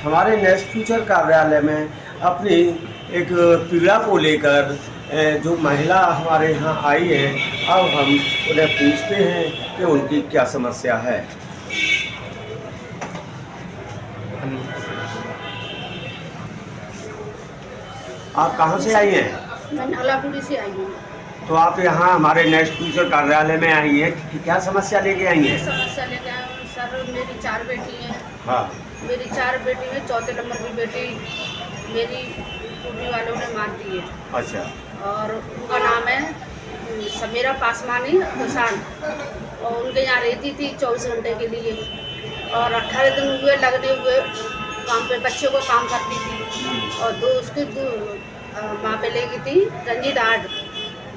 हमारे next future कार्यालय में अपनी एक पीड़ा को लेकर जो महिला हमारे यहाँ आई है, अब हम उन्हें पूछते हैं कि उनकी क्या समस्या है। आप कहाँ से आई हैं? मैं नालापुरी से आई हूँ। तो आप यहाँ हमारे नेक्स्ट फ्यूचर कार्यालय में आई हैं कि क्या समस्या लेके आई हैं? समस्या लेके आई हूँ सर। मेरी 4 बेटी हैं। हाँ, मेरी 4 बेटी है। चौथे नंबर की बेटी मेरी टूटी वालों ने मार दी है। अच्छा। और उनका नाम है समीरा पासवानी हुसैन, और उनके यहाँ रहती थी 24 घंटे के लिए, और 18 दिन हुए लगने हुए काम पे, बच्चे को काम करती थी। और उसके माँ पे ले गई थी रंजीत हाट,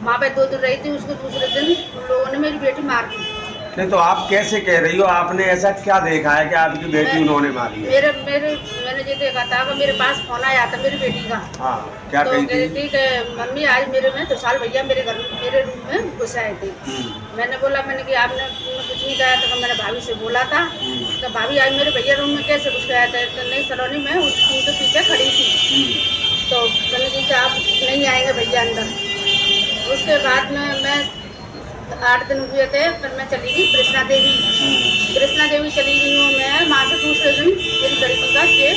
माँ पे 2 दिन रही थी। उसके दूसरे दिन उन लोगों ने मेरी बेटी मार दी। नहीं तो आप कैसे कह रही हो? आपने ऐसा क्या देखा है कि आपकी बेटी उन्होंने मारी है? मैंने ये देखा था कि मेरे पास फोन आया था मेरी बेटी का। हाँ, क्या तो कही थी? कहती कि मम्मी आज मेरे में विशाल भैया मेरे घर मेरे रूम में घुस आए थे। मैंने बोला, मैंने कि आपने कुछ नहीं कहा था। मैंने भाभी से बोला था तो भाभी आज मेरे भैया रूम में कैसे घुस आए थे? तो नहीं सलोनी में उनके पीछे खड़ी थी। तो मैंने कहा आप नहीं आएंगे भैया अंदर। उसके बाद में मैं 8 दिन हुए थे, फिर मैं चली गई कृष्णा देवी। कृष्णा देवी चली गई हूँ मैं। वहाँ से दूसरे दिन मेरी लड़की का ये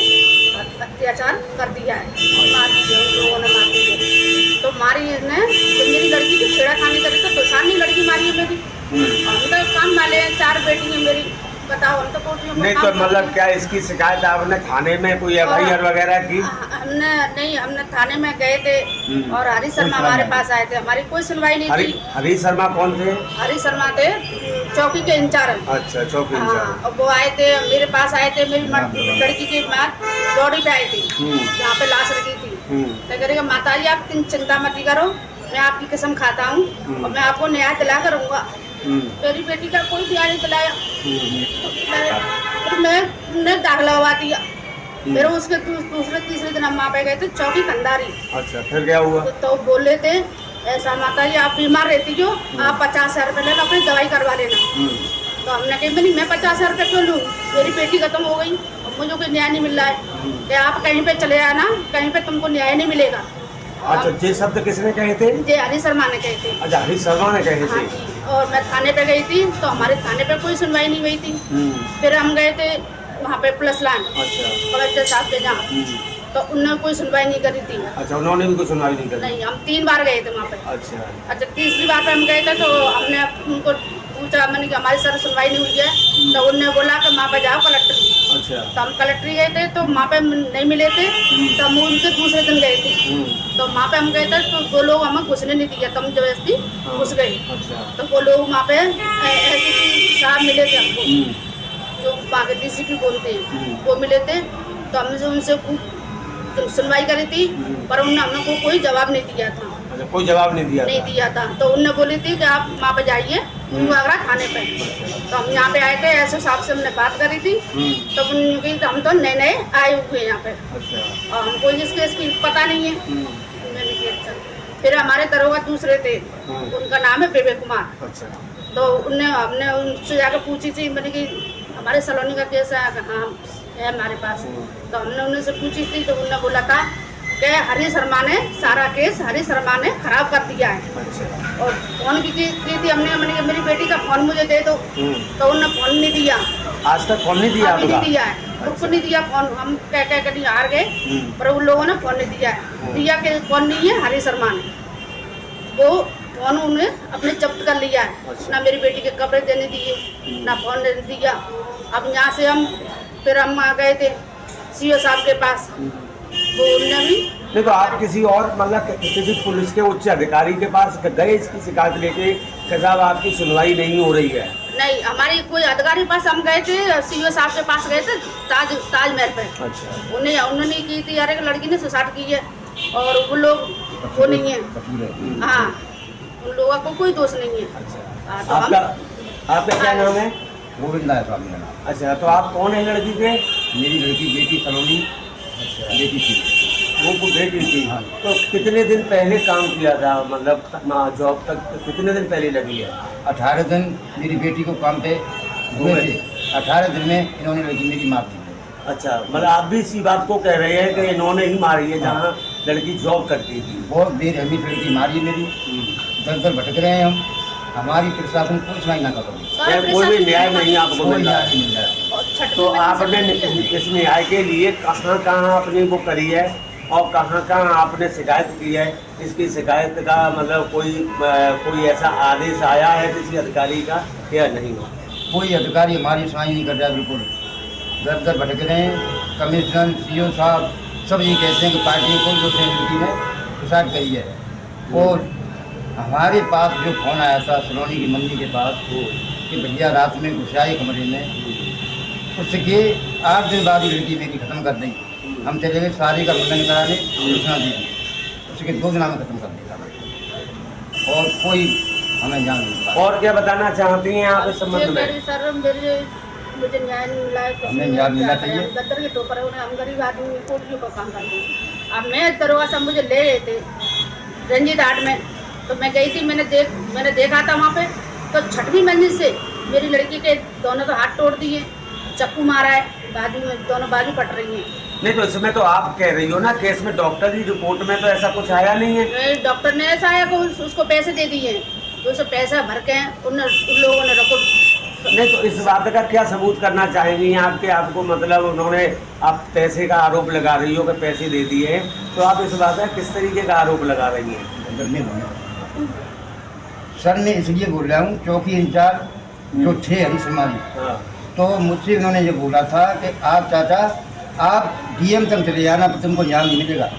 अत्याचार कर दिया है, मार दिया उन लोगों ने, मार दिया। तो मारी ने तो मेरी लड़की की छेड़ा खाने करी तो परेशानी लड़की मारी है मेरी। हम तो काम वाले हैं, 4 बेटी हैं मेरी, बताओ हम तो कोटियों में नहीं तो मतलब क्या इसकी शिकायत आपने थाने में कोई एफआईआर वगैरह की? हमने थाने में गए थे और हरी शर्मा हमारे पास आए थे, हमारी कोई सुनवाई नहीं थी। हरी शर्मा कौन थे? हरी शर्मा थे चौकी के इंचार्ज। अच्छा, चौकी हाँ, इंचार्ज। और वो आए थे मेरे पास, आए थे मेरी लड़की की माँ बॉडी पे आई थी, जहाँ पे लाश रखी थी। तो कह रही माता जी आप चिंता मत करो, मैं आपकी कसम खाता हूँ और मैं आपको न्याय दिला करूँगा। मेरी बेटी का कोई न्याय नहीं दिलाया। तो मैं दाखिला हुआ दिया। फिर उसके दूसरे तीसरे दिन हम वहाँ पे गए थे चौकी कंधारी। अच्छा, फिर क्या हुआ? तो बोले थे ऐसा माता जी आप बीमार रहती हो, आप 50,000 रुपये लेना, अपनी दवाई करवा लेना। तो हमने कही मैं 50,000 रुपये क्यों लूँ, मेरी बेटी खत्म हो गई और मुझे कोई न्याय नहीं मिल रहा है कि आप कहीं पे चले आना, कहीं पे तुमको न्याय नहीं मिलेगा। अच्छा, ये शब्द किसने कहे थे? ये हरी शर्मा ने कहे थे। अच्छा, हरी शर्मा ने कहे थे। और मैं थाने पे गई थी तो हमारे थाने पे कोई सुनवाई नहीं हुई थी। फिर हम गए थे वहाँ पे पुलिस लाइन, कलेक्टर साहब के जहाँ, तो उन्होंने कोई सुनवाई नहीं करी थी। अच्छा, उन्होंने भी कोई सुनवाई नहीं करी? नहीं, हम 3 बार गए थे वहाँ पे। अच्छा, तीसरी बार पे हम गए थे तो हमने उनको पूछा, मैंने कि हमारी सर सुनवाई नहीं हुई है। तो उन्होंने बोला कि वहाँ पे जाओ कलेक्ट्री। अच्छा। तो हम कलेक्ट्री गए थे तो वहाँ पे नहीं मिले थे, तो हम उनके दूसरे दिन गए थे। तो वहाँ पे हम गए थे तो वो लोग हमें घुसने नहीं दिया, तो हम जबरदस्ती घुस गए। तो वो लोग वहाँ पे ऐसे साहब मिले थे हमको, जो वहाँ के डीसीपी बोलते हैं, वो मिले थे। तो हमने उनसे सुनवाई करी थी, पर उन्होंने हमको कोई जवाब नहीं दिया था। अच्छा, कोई जवाब नहीं दिया था। तो उनने बोली थी कि आप वहाँ पे जाइए आगरा थाने पे। तो हम यहाँ पे आए थे, ऐसे साहब से हमने बात करी थी। तो उन्होंने कही हम तो नए नए आए हुए हैं यहाँ पे और हमको इस केस की पता नहीं है। मैंने कहा अच्छा। फिर हमारे दरोगा दूसरे थे, उनका नाम है विवेक कुमार। तो हमने उनसे जाकर पूछी थी, मैंने कि हमारे सलोनी का केस है, हाँ है हमारे पास। तो हमने उनसे पूछी थी तो उन्होंने बोला था कि हरी शर्मा ने सारा केस हरी शर्मा ने खराब कर दिया है। और फोन की थी हमने, मैंने मेरी बेटी का फोन मुझे दे दो, तो उन्होंने फोन नहीं दिया। आज तक फोन नहीं दिया? अभी नहीं दिया है, उनको नहीं दिया फोन। हम कह कर हार गए, पर उन लोगों ने फोन नहीं दिया है। दिया के फोन नहीं है हरी शर्मा ने, वो फोन उन्हें अपने जब्त कर लिया है। ना मेरी बेटी के कपड़े देने दिए, ना फोन देने दिया। अब यहाँ से फिर हम आ गए थे सीओ साहब के पास, वो उन्होंने भी नहीं तो आप किसी और मतलब किसी पुलिस के उच्च अधिकारी के पास गए इसकी शिकायत लेके कि साहब आपकी सुनवाई नहीं हो रही है? नहीं, हमारे कोई अधिकारी पास हम गए थे, सीओ साहब के पास गए थे ताजमहल पे। अच्छा। उन्होंने की थी, अरे लड़की ने सुसाइड की है और वो लोग वो नहीं है। हाँ, उन लोगों को कोई दोष नहीं है। अच्छा। आपका क्या नाम है? गोविंदा है स्वामी का नाम। अच्छा, तो आप कौन है लड़की के? मेरी लड़की बेटी सलोनी। अच्छा, बेटी थी वो बेटी थी। हाँ। तो कितने दिन पहले काम किया था, मतलब जॉब तक कितने दिन पहले लगी है? 18 दिन मेरी बेटी को काम पे हुए थे। 18 दिन में इन्होंने लड़की मेरी मार दी। अच्छा, मतलब आप भी इसी बात को कह रहे हैं कि इन्होंने ही मारी है जहाँ लड़की जॉब करती थी। बहुत बेरहमी लड़की मारी है मेरी, दर दर भटक रहे हैं हम, हमारी प्रशासन कोई सुनाई ना कर रही, सारा कोई भी प्रशासन न्याय नहीं आपको कोई मिल रहा न्याय है। नहीं मिल रहा है। और छठी तो में आपने किसी इस न्याय के लिए कहाँ कहाँ अपनी वो करी है और कहाँ कहाँ आपने शिकायत की है? इसकी शिकायत का मतलब कोई ऐसा आदेश आया है किसी अधिकारी का या नहीं? कोई अधिकारी हमारी सुनाई नहीं कर रहा है, बिल्कुल दर दर भटक रहे हैं। कमिश्नर सीओ साहब सब ये कहते हैं कि पार्टी को जो लड़की ने सुसाइड करी है। और हमारे पास जो फोन आया था सलोनी की मम्मी के पास कि भैया रात में घुस आए कमरे में, उसके 8 दिन बाद ही लड़की मेरी ख़त्म कर दी। हम चले गए सारी का मुंडन कराने, सूचना दी थी, उसके 2 दिन में ख़त्म कर दिया और कोई हमें जान नहीं पाया। और क्या बताना चाहती हैं आप इस संबंध में? सर मुझे न्याय नहीं मिला है, हमें न्याय मिलना चाहिए। गद्दर के टोपर है, हम गरीब आदमी कोटियों का काम करते हैं। अब मैं दरोगा सब मुझे ले गए थे रंजीत हाट में, तो मैं गई थी, मैंने देखा था वहाँ पे, तो 6वीं मंजिल से मेरी लड़की के दोनों तो हाथ तोड़ दिए, चक्कू मारा है, बाजू में दोनों बाजू कट रही हैं। नहीं तो इसमें तो आप कह रही हो ना केस में डॉक्टर की रिपोर्ट में तो ऐसा कुछ आया नहीं है। डॉक्टर ने ऐसा आया कि उसको पैसे दे दिए, तो उसे पैसा भर के उन लोगों ने रिपोर्ट। नहीं तो इस बात का क्या सबूत करना चाहेंगी आप आपको मतलब उन्होंने आप पैसे का आरोप लगा रही हो कि पैसे दे दिए, तो आप इस बात का किस तरीके का आरोप लगा रही हैं? सर मैं इसलिए बोल रहा हूँ, चौकी इंचार्ज जो थे हरीश शर्मा जी, हाँ। तो मुझसे उन्होंने ये बोला था कि आप चाचा आप डीएम तक चले जाना, तुमको न्याय नहीं मिलेगा।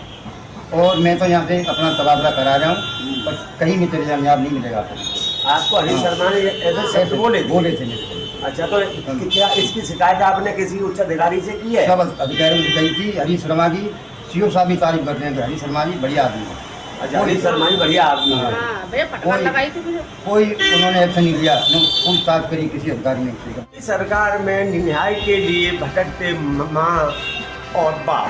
और मैं तो यहाँ से अपना तबादला करा रहा हूँ, पर कहीं भी चले जाना न्याय नहीं मिलेगा आपको हरीश शर्मा ने ऐसे शब्द बोले थे मेरे को। अच्छा, तो क्या इसकी शिकायत आपने किसी उच्च अधिकारी से की है? सब अधिकारियों ने कही थी, हरीश शर्मा जी सीओ साहब भी तारीफ करते हैं कि हरीश शर्मा जी बढ़िया आदमी है। अच्छा, हरीश शर्मा ही बढ़िया आदमी है। हाँ, भैया पटवार लगाई थी मुझे। कोई उन्होंने एक्शन नहीं लिया, न पूछताछ करी किसी अधिकारी ने। सरकार में न्याय के लिए भटकते माँ और बाप,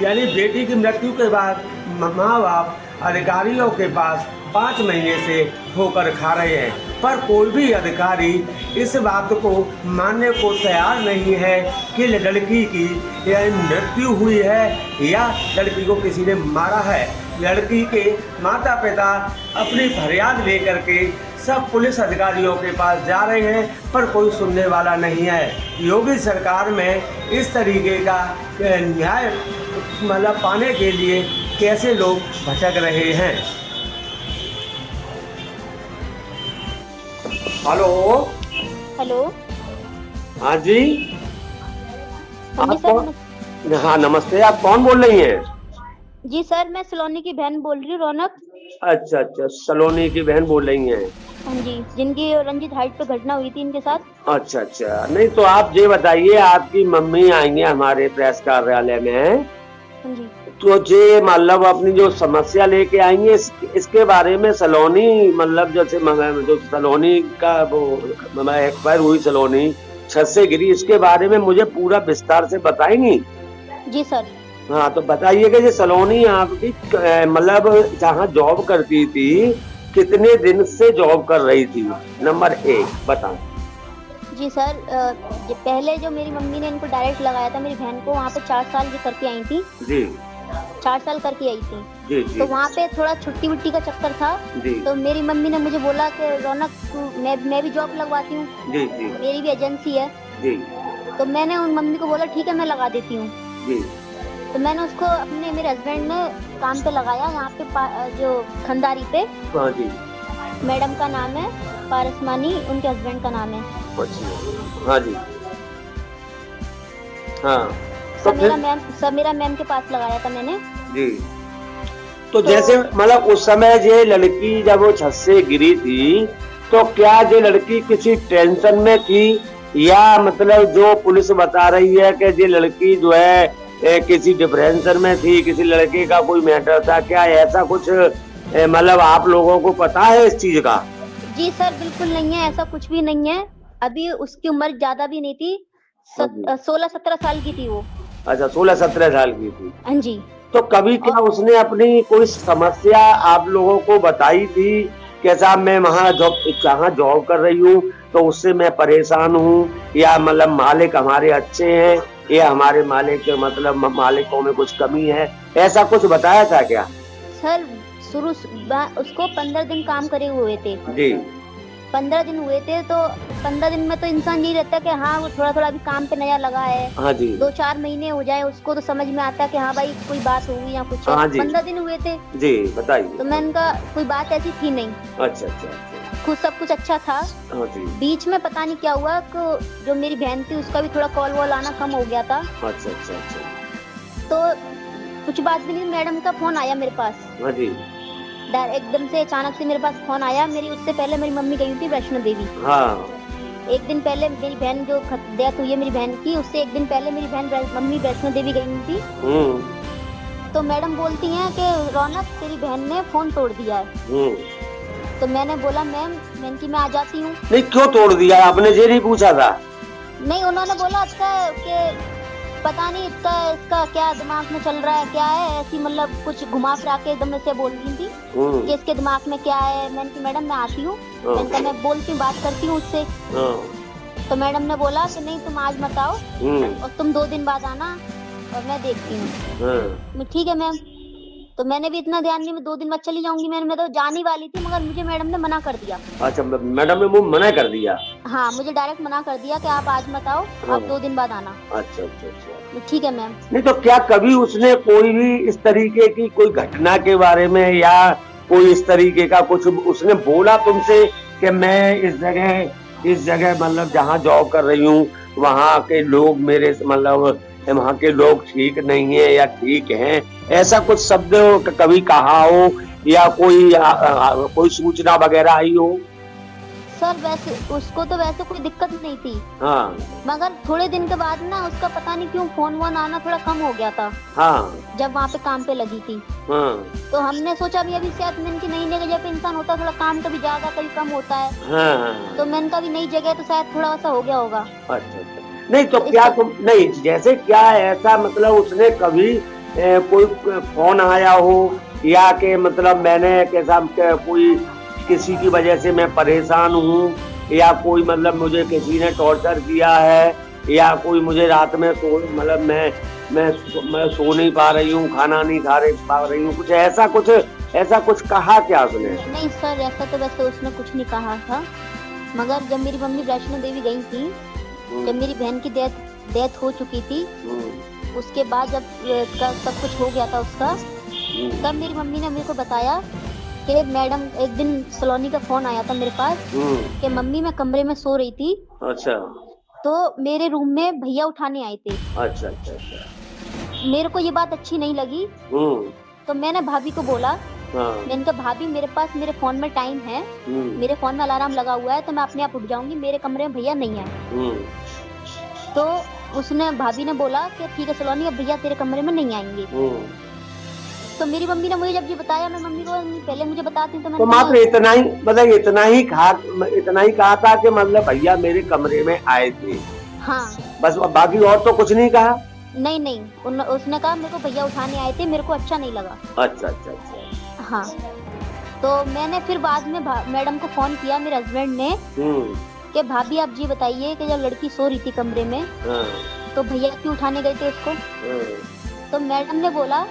यानी बेटी की मृत्यु के बाद माँ बाप अधिकारियों के पास 5 महीने से ठोकर खा रहे हैं, पर कोई भी अधिकारी इस बात को मानने को तैयार नहीं है कि लड़की की मृत्यु हुई है या लड़की को किसी ने मारा है। लड़की के माता पिता अपनी फरियाद लेकर के सब पुलिस अधिकारियों के पास जा रहे हैं, पर कोई सुनने वाला नहीं है। योगी सरकार में इस तरीके का न्याय मतलब पाने के लिए कैसे लोग भटक रहे हैं। Hello hello. हाँ जी, हाँ जी आप सर। कौन? हाँ नमस्ते, आप कौन बोल रही हैं? जी सर, मैं सलोनी की बहन बोल रही हूँ, रौनक। अच्छा अच्छा, सलोनी की बहन बोल रही हैं। हाँ जी, जिनकी रंजीत हाइट पे घटना हुई थी इनके साथ। अच्छा अच्छा, नहीं तो आप ये बताइए, आपकी मम्मी आएंगे हमारे प्रेस कार्यालय में, हाँ जी। तो जे मतलब अपनी जो समस्या लेके आएंगे इसके बारे में सलोनी मतलब जैसे जो सलोनी का वो एक्सपायर हुई सलोनी छत से गिरी, इसके बारे में मुझे पूरा विस्तार से बताएंगी? जी सर। हाँ तो बताइएगा, ये सलोनी आपकी मतलब जहाँ जॉब करती थी कितने दिन से जॉब कर रही थी? नंबर 1 बताओ। जी सर, पहले जो मेरी मम्मी ने इनको डायरेक्ट लगाया था मेरी बहन को, वहाँ पे 4 साल ये करके आई थी। जी 4 साल करके आई थी। जी जी। तो वहाँ पे थोड़ा छुट्टी वुट्टी का चक्कर था, तो मेरी मम्मी ने मुझे बोला कि रौनक मैं भी जॉब लगवाती हूँ, जी जी, मेरी भी एजेंसी है। जी। तो मैंने उन मम्मी को बोला ठीक है मैं लगा देती हूँ। जी। तो मैंने उसको मेरे हस्बैंड ने काम पे लगाया, यहाँ पे जो खंडारी पे। हाँ जी। मैडम का नाम है पारसमानी, उनके हस्बैंड का नाम है। अच्छा, हाँ जी, हाँ। समीरा मैम के पास लगाया था मैंने। जी। तो जैसे मतलब उस समय ये लड़की जब वो छत से गिरी थी, तो क्या ये लड़की किसी टेंशन में थी, या मतलब जो पुलिस बता रही है कि ये लड़की जो है किसी डिप्रेशन में थी, किसी लड़के का कोई मैटर था, क्या ऐसा कुछ मतलब आप लोगों को पता है इस चीज का? जी सर, बिल्कुल नहीं है, ऐसा कुछ भी नहीं है। अभी उसकी उम्र ज्यादा भी नहीं थी, 16-17 साल की थी वो। अच्छा, 16-17 साल की थी। हाँ जी। तो कभी क्या उसने अपनी कोई समस्या आप लोगों को बताई थी कि साहब मैं वहाँ जॉब कर रही हूँ तो उससे मैं परेशान हूँ, या मतलब मालिक हमारे अच्छे हैं, ये हमारे मालिक मतलब मालिकों में कुछ कमी है, ऐसा कुछ बताया था क्या? सर उसको 15 दिन काम करे हुए थे जी 15 दिन हुए थे, तो 15 दिन में तो इंसान यही रहता है कि हाँ वो थोड़ा थोड़ा अभी काम पे नया लगा है। हाँ जी 2-4 महीने हो जाए उसको तो समझ में आता है कि हाँ भाई कोई बात होगी या कुछ है। हाँ जी। 15 दिन हुए थे जी बताइए। तो मैंने कहा कोई बात ऐसी थी नहीं, अच्छा अच्छा अच्छा। खुद सब कुछ अच्छा था। हाँ जी बीच में पता नहीं क्या हुआ कि जो मेरी बहन थी उसका भी थोड़ा कॉल वॉल आना कम हो गया था। अच्छा अच्छा अच्छा। तो कुछ बात भी नहीं, मैडम का फोन आया मेरे पास, हाँ जी एकदम से अचानक से मेरे पास फोन आया। उससे पहले मेरी मम्मी गई थी वैष्णो देवी। हाँ एक दिन पहले मेरी बहन जो डेथ हुई है मेरी बहन की, उससे एक दिन पहले मेरी मम्मी वैष्णो देवी गई थी। तो मैडम बोलती हैं कि रौनक तेरी बहन ने फोन तोड़ दिया है। तो मैंने बोला मैम मैं आ जाती हूँ। नहीं क्यों तोड़ दिया आपने ये नहीं पूछा था? नहीं उन्होंने बोला इसका कि पता नहीं इसका क्या दिमाग में चल रहा है, क्या है ऐसी मतलब कुछ घुमा फिरा के एकदम से बोल रही थी कि इसके दिमाग में क्या है। मैंने कहा मैडम मैं आती हूँ, मैंने कहा मैं बोलती हूँ बात करती हूँ उससे। तो मैडम ने बोला कि नहीं तुम आज मत आओ और तुम 2 दिन बाद आना और मैं देखती हूँ। ठीक है मैम। तो मैंने भी इतना ध्यान नहीं, मैं 2 दिन बाद चली जाऊंगी। मैं तो जाने वाली थी मगर मुझे मैडम ने मना कर दिया। अच्छा मैडम ने वो मना कर दिया? हाँ मुझे डायरेक्ट मना कर दिया कि आप आज मत आओ, आप 2 दिन बाद आना। अच्छा अच्छा अच्छा। ठीक है मैम। नहीं तो क्या कभी उसने कोई भी इस तरीके की कोई घटना के बारे में या कोई इस तरीके का कुछ उसने बोला तुमसे कि मैं इस जगह मतलब जहाँ जॉब कर रही हूँ वहाँ के लोग मेरे मतलब वहाँ के लोग ठीक नहीं है या ठीक हैं, ऐसा कुछ शब्द कभी कहा हो या कोई सूचना वगैरह आई हो? सर वैसे उसको तो वैसे कोई दिक्कत नहीं थी। हाँ मगर थोड़े दिन के बाद ना उसका पता नहीं क्यों फोन वोन आना थोड़ा कम हो गया था। हाँ जब वहाँ पे काम पे लगी थी। हाँ तो हमने सोचा अभी शायद मैंने की नई जगह पे इंसान होता थोड़ा काम कभी ज्यादा कभी कम होता है। हाँ तो मैंने कहा नई जगह तो शायद थोड़ा सा हो गया होगा। अच्छा अच्छा। नहीं तो क्या तुम नहीं जैसे क्या ऐसा मतलब उसने कभी कोई फोन आया हो या कि मतलब मैंने कैसा कोई किसी की वजह से मैं परेशान हूँ या कोई मतलब मुझे किसी ने टॉर्चर किया है या कोई मुझे रात में मतलब मैं सो नहीं पा रही हूँ, खाना नहीं पा रही हूँ, कुछ ऐसा कुछ कहा क्या उसने? नहीं सर ऐसा तो वैसे उसने कुछ नहीं कहा था। मगर जब मेरी मम्मी वैष्णो देवी गई थी, जब मेरी बहन की डेथ हो चुकी थी, उसके बाद जब सब कुछ हो गया था उसका, तब मेरी मम्मी ने मेरे को बताया कि मैडम एक दिन सलोनी का फोन आया था मेरे पास कि मम्मी मैं कमरे में सो रही थी। अच्छा। तो मेरे रूम में भैया उठाने आए थे। अच्छा अच्छा अच्छा। मेरे को ये बात अच्छी नहीं लगी। तो मैंने भाभी को बोला, मैंने कहा भाभी मेरे पास मेरे फोन में टाइम है, मेरे फोन में अलार्म लगा हुआ है तो मैं अपने आप उठ जाऊंगी, मेरे कमरे में भैया नहीं है। तो उसने भाभी ने बोला कि ठीक है सलोनी अब भैया तेरे कमरे में नहीं आएंगे। तो मेरी मम्मी ने मुझे जब ये बताया, मैं मम्मी को पहले मुझे बताती तो मैंने मात्र इतना ही मतलब इतना ही कहा था कि मतलब भैया मेरे कमरे में आए थे। हाँ बस बाकी और तो कुछ नहीं कहा? नहीं उसने कहा मेरे को भैया उठाने आए थे, मेरे को अच्छा नहीं लगा। अच्छा अच्छा अच्छा। हाँ तो मैंने फिर बाद में मैडम को फोन किया मेरे हस्बैंड ने कि भाभी आप जी बताइए कि जब लड़की सो रही थी कमरे में तो भैया क्यों उठाने गए थे उसको? तो मैडम ने बोला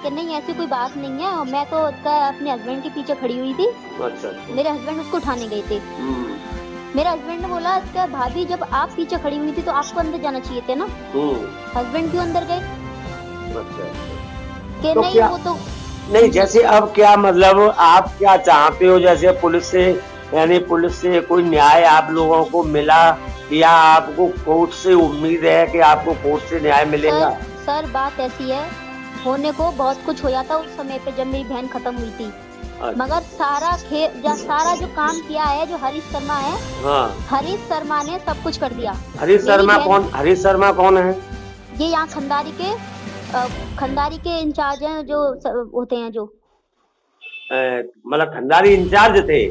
कि नहीं ऐसी कोई बात नहीं है, मैं तो अपने हस्बैंड के पीछे खड़ी हुई थी। अच्छा। मेरे हस्बैंड उसको उठाने गए थे। मेरे हस्बैंड ने बोला कि भाभी जब आप पीछे खड़ी हुई थी तो आपको अंदर जाना चाहिए थे ना, हस्बैंड क्यों अंदर गए? अच्छा। कि तो नहीं वो तो नहीं जैसे अब क्या मतलब आप क्या चाहते हो, जैसे पुलिस से कोई न्याय आप लोगों को मिला या आपको कोर्ट से उम्मीद है कि आपको कोर्ट से न्याय मिलेगा? सर बात ऐसी है, होने को बहुत कुछ हो जाता उस समय पे जब मेरी बहन खत्म हुई थी। मगर सारा जो काम किया है जो हरीश शर्मा है, हरीश शर्मा ने सब कुछ कर दिया। हरीश शर्मा कौन है? ये यहाँ खंडारी के इंचार्ज हैं जो होते हैं, जो मतलब खंडारी इंचार्ज थे।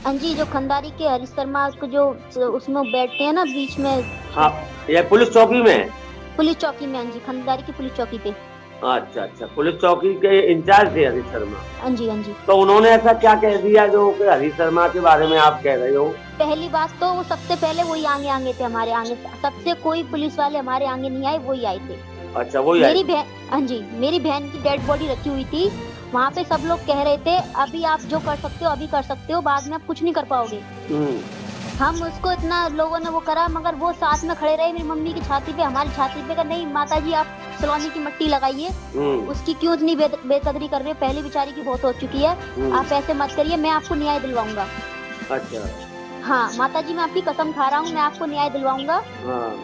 हाँ जी, जो खंडारी के हरीश शर्मा को जो उसमें बैठते हैं ना बीच में। हाँ ये पुलिस चौकी में? पुलिस चौकी में, हाँ जी, खंडारी की पुलिस चौकी पे। अच्छा अच्छा, पुलिस चौकी के इंचार्ज थे हरीश शर्मा। हाँ जी, हाँ जी। तो उन्होंने ऐसा क्या कह दिया जो कि हरीश शर्मा के बारे में आप कह रहे हो? पहली बात तो वो सबसे पहले वही आगे आगे थे हमारे आगे, सबसे कोई पुलिस वाले हमारे आगे नहीं आए, वही आए थे। अच्छा, वही मेरी आई। बहन, हाँ जी, मेरी बहन की डेड बॉडी रखी हुई थी वहाँ पे। सब लोग कह रहे थे अभी आप जो कर सकते हो अभी कर सकते हो, बाद में आप कुछ नहीं कर पाओगे। हम उसको इतना लोगों ने वो करा, मगर वो साथ में खड़े रहे मेरी मम्मी की छाती पे, हमारी छाती पे, का नहीं माता जी आप सलोनी की मट्टी लगाइए, उसकी क्यों इतनी बेकदरी कर रहे हो, पहले बेचारी की बहुत हो चुकी है, आप ऐसे मत करिए, मैं आपको न्याय दिलवाऊंगा। अच्छा। हाँ माता जी मैं आपकी कसम खा रहा हूँ, मैं आपको न्याय दिलवाऊंगा।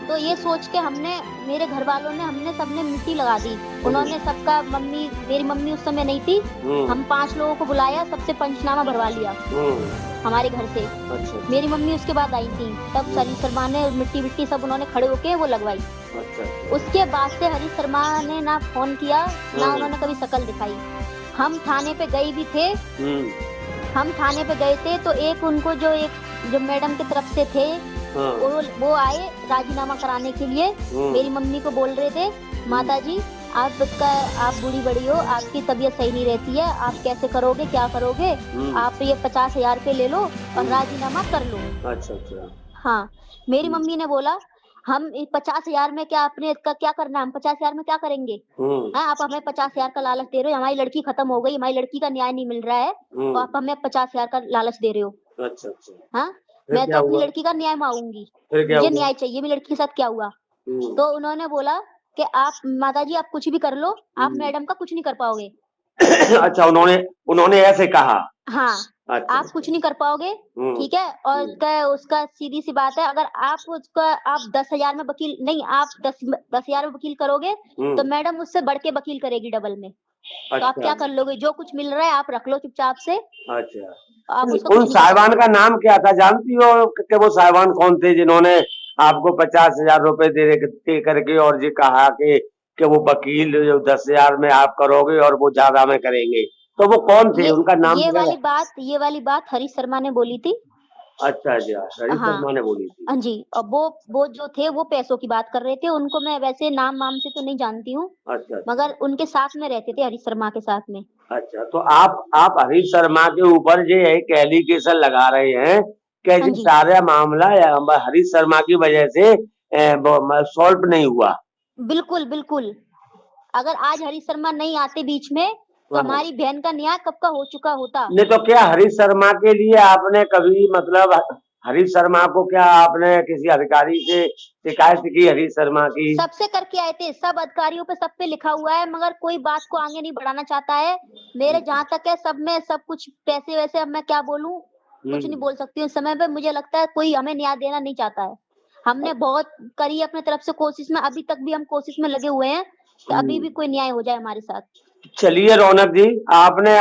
तो ये सोच के हमने, मेरे घर वालों ने, हमने सबने मिट्टी लगा दी। उन्होंने सबका, मम्मी, मेरी मम्मी उस समय नहीं थी, हम 5 लोगों को बुलाया, सबसे पंचनामा भरवा लिया हमारे घर से। अच्छा। मेरी मम्मी उसके बाद आई थी, तब हरीश शर्मा ने मिट्टी विट्टी सब उन्होंने खड़े होके वो लगवाई। अच्छा। उसके बाद से हरीश शर्मा ने ना फोन किया, ना उन्होंने कभी शकल दिखाई। हम थाने पे गए भी थे, हम थाने पे गए थे तो एक उनको जो मैडम की तरफ से थे वो आए राजीनामा कराने के लिए। मेरी मम्मी को बोल रहे थे माता जी आप बूढ़ी बड़ी हो, आपकी तबीयत सही नहीं रहती है, आप कैसे करोगे, क्या करोगे, आप ये 50,000 रुपए ले लो और राजीनामा कर लो। अच्छा अच्छा। हाँ मेरी मम्मी ने बोला हम 50,000 में क्या, अपने का क्या करना, हम 50,000 में क्या करेंगे। हाँ आप हमें 50,000 का लालच दे रहे हो, हमारी लड़की खत्म हो गई, हमारी लड़की का न्याय नहीं मिल रहा है, तो आप हमें 50,000 का लालच दे रहे हो। अच्छा अच्छा। हाँ मैं तो अपनी लड़की का न्याय मांगूंगी, मुझे न्याय चाहिए, मेरी लड़की के साथ क्या हुआ। तो उन्होंने बोला कि आप माता जी आप कुछ भी कर लो, आप मैडम का कुछ नहीं कर पाओगे। अच्छा, उन्होंने ऐसे कहा। हाँ। अच्छा, आप कुछ नहीं कर पाओगे, ठीक है। और उसका सीधी सी बात है, अगर आप 10,000 में वकील नहीं, आप 10,000 में वकील करोगे तो मैडम उससे बढ़ के वकील करेगी डबल में। अच्छा। तो आप क्या कर लोगे, जो कुछ मिल रहा है आप रख लो चुपचाप से। अच्छा। आप उन साहिबान का नाम क्या था जानती हो कि वो साहिबान कौन थे जिन्होंने आपको 50,000 रुपए दे करके और ये कहा कि वो वकील जो 10,000 में आप करोगे और वो ज्यादा में करेंगे, तो वो कौन थे, उनका नाम? ये वाली बात हरीश शर्मा ने बोली थी। अच्छा जी, हरीश शर्मा ने बोली थी। हाँ जी, और वो जो थे वो पैसों की बात कर रहे थे, उनको मैं वैसे नाम वाम से तो नहीं जानती हूँ। अच्छा। मगर उनके साथ में रहते थे हरीश शर्मा के साथ में। अच्छा, तो आप हरीश शर्मा के ऊपर जो एक एलिगेशन लगा रहे हैं कि ये सारा मामला हरीश शर्मा की वजह से सॉल्व नहीं हुआ। बिल्कुल बिल्कुल, अगर आज हरीश शर्मा नहीं आते बीच में तो हमारी बहन का न्याय कब का हो चुका होता। नहीं तो क्या हरीश शर्मा के लिए आपने कभी मतलब हरीश शर्मा को क्या आपने किसी अधिकारी से शिकायत की हरीश शर्मा की? सबसे करके आए थे, सब अधिकारियों पे, सब पे लिखा हुआ है, मगर कोई बात को आगे नहीं बढ़ाना चाहता है। मेरे जहाँ तक है सब में सब कुछ पैसे वैसे, अब मैं क्या बोलूँ, कुछ नहीं बोल सकती हूँ। समय पे मुझे लगता है कोई हमें न्याय देना नहीं चाहता है। हमने बहुत करी अपने तरफ से कोशिश में, अभी तक भी हम कोशिश में लगे हुए हैं कि अभी भी कोई न्याय हो जाए हमारे साथ। चलिए रौनक जी, आपने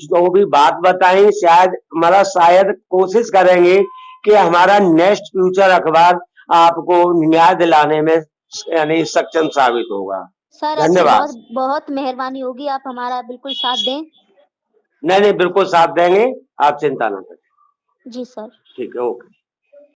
जो भी बात बताई शायद कोशिश करेंगे कि हमारा नेक्स्ट फ्यूचर अखबार आपको न्याय दिलाने में यानी सक्षम साबित होगा। सर धन्यवाद। बहुत मेहरबानी होगी, आप हमारा बिल्कुल साथ दें। नहीं बिल्कुल साथ देंगे, आप चिंता न करें। जी सर। ठीक है, ओके।